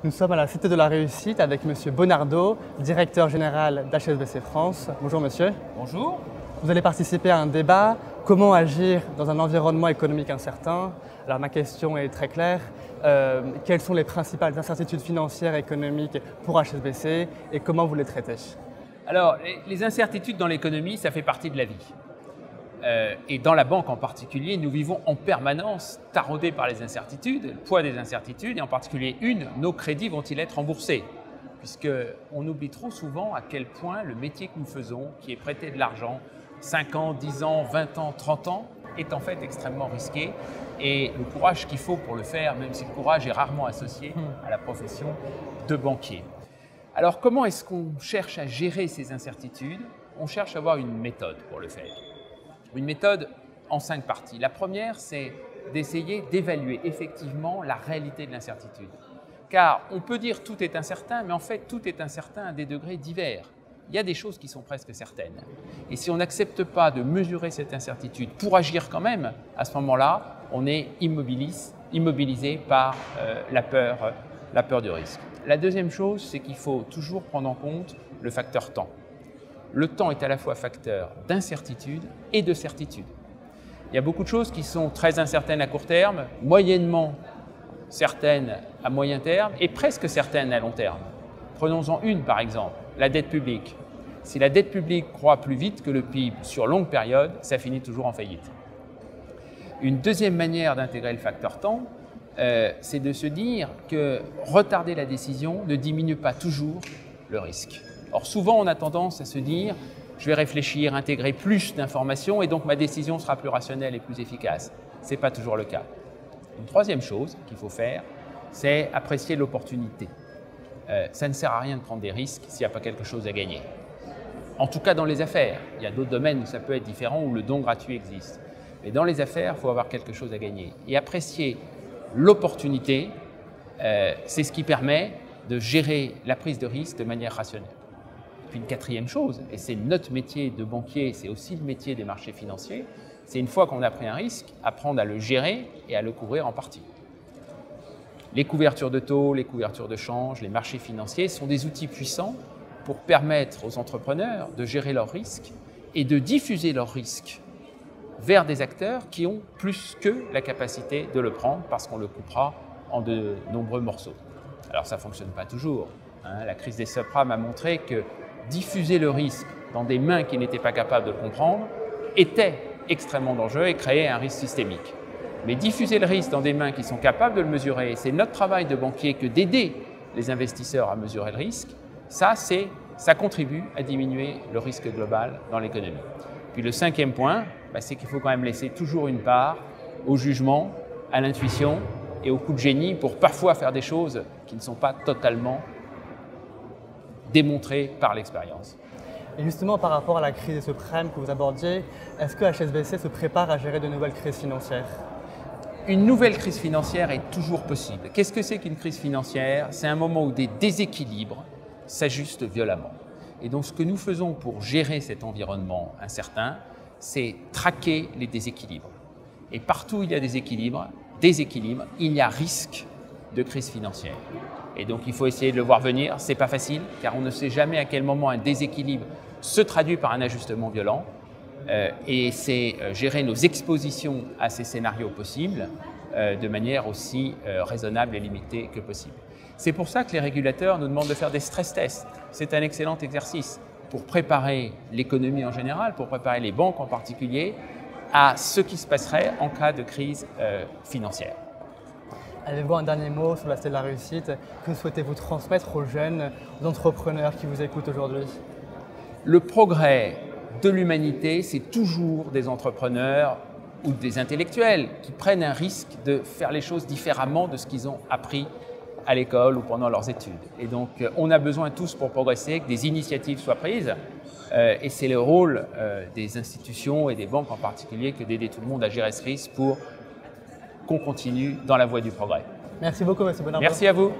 Nous sommes à la Cité de la Réussite avec Monsieur Bonardo, directeur général d'HSBC France. Bonjour monsieur. Bonjour. Vous allez participer à un débat. Comment agir dans un environnement économique incertain? Alors ma question est très claire. Quelles sont les principales incertitudes financières et économiques pour HSBC et comment vous les traitez? Alors, les incertitudes dans l'économie, ça fait partie de la vie. Et dans la banque en particulier, nous vivons en permanence taraudés par les incertitudes, le poids des incertitudes, et en particulier nos crédits vont-ils être remboursés? Puisqu'on oublie trop souvent à quel point le métier que nous faisons, qui est prêter de l'argent, 5 ans, 10 ans, 20 ans, 30 ans, est en fait extrêmement risqué. Et le courage qu'il faut pour le faire, même si le courage est rarement associé à la profession de banquier. Alors comment est-ce qu'on cherche à gérer ces incertitudes? On cherche à avoir une méthode pour le faire. Une méthode en 5 parties. La première, c'est d'essayer d'évaluer effectivement la réalité de l'incertitude. Car on peut dire tout est incertain, mais en fait tout est incertain à des degrés divers. Il y a des choses qui sont presque certaines. Et si on n'accepte pas de mesurer cette incertitude pour agir quand même, à ce moment-là, on est immobilisé par la peur du risque. La deuxième chose, c'est qu'il faut toujours prendre en compte le facteur temps. Le temps est à la fois facteur d'incertitude et de certitude. Il y a beaucoup de choses qui sont très incertaines à court terme, moyennement certaines à moyen terme et presque certaines à long terme. Prenons-en une par exemple, la dette publique. Si la dette publique croît plus vite que le PIB sur longue période, ça finit toujours en faillite. Une deuxième manière d'intégrer le facteur temps, c'est de se dire que retarder la décision ne diminue pas toujours le risque. Or, souvent, on a tendance à se dire « je vais réfléchir, intégrer plus d'informations et donc ma décision sera plus rationnelle et plus efficace ». Ce n'est pas toujours le cas. Une troisième chose qu'il faut faire, c'est apprécier l'opportunité. Ça ne sert à rien de prendre des risques s'il n'y a pas quelque chose à gagner. En tout cas, dans les affaires. Il y a d'autres domaines où ça peut être différent, où le don gratuit existe. Mais dans les affaires, il faut avoir quelque chose à gagner. Et apprécier l'opportunité, c'est ce qui permet de gérer la prise de risque de manière rationnelle. Puis une quatrième chose, et c'est notre métier de banquier, c'est aussi le métier des marchés financiers, c'est une fois qu'on a pris un risque, apprendre à le gérer et à le couvrir en partie. Les couvertures de taux, les couvertures de change, les marchés financiers sont des outils puissants pour permettre aux entrepreneurs de gérer leurs risques et de diffuser leurs risques vers des acteurs qui ont plus que la capacité de le prendre parce qu'on le coupera en de nombreux morceaux. Alors ça ne fonctionne pas toujours. La crise des subprimes a montré que diffuser le risque dans des mains qui n'étaient pas capables de le comprendre était extrêmement dangereux et créait un risque systémique. Mais diffuser le risque dans des mains qui sont capables de le mesurer, c'est notre travail de banquier que d'aider les investisseurs à mesurer le risque, ça contribue à diminuer le risque global dans l'économie. Puis le cinquième point, c'est qu'il faut quand même laisser toujours une part au jugement, à l'intuition et au coup de génie pour parfois faire des choses qui ne sont pas totalement démontrées par l'expérience. Et justement, par rapport à la crise des subprimes que vous abordiez, est-ce que HSBC se prépare à gérer de nouvelles crises financières? Une nouvelle crise financière est toujours possible. Qu'est-ce que c'est qu'une crise financière? C'est un moment où des déséquilibres s'ajustent violemment. Et donc, ce que nous faisons pour gérer cet environnement incertain, c'est traquer les déséquilibres. Et partout où il y a des déséquilibres, il y a risque de crise financière. Et donc, il faut essayer de le voir venir. Ce n'est pas facile, car on ne sait jamais à quel moment un déséquilibre se traduit par un ajustement violent. Et c'est gérer nos expositions à ces scénarios possibles de manière aussi raisonnable et limitée que possible. C'est pour ça que les régulateurs nous demandent de faire des stress tests. C'est un excellent exercice pour préparer l'économie en général, pour préparer les banques en particulier, à ce qui se passerait en cas de crise financière. Avez-vous un dernier mot sur la Cité de la Réussite? Que souhaitez-vous transmettre aux jeunes, aux entrepreneurs qui vous écoutent aujourd'hui? Le progrès de l'humanité, c'est toujours des entrepreneurs ou des intellectuels qui prennent un risque de faire les choses différemment de ce qu'ils ont appris à l'école ou pendant leurs études. Et donc, on a besoin tous pour progresser que des initiatives soient prises. Et c'est le rôle des institutions et des banques en particulier que d'aider tout le monde à gérer ce risque pour qu'on continue dans la voie du progrès. Merci beaucoup, M. Bonardo. Merci à vous.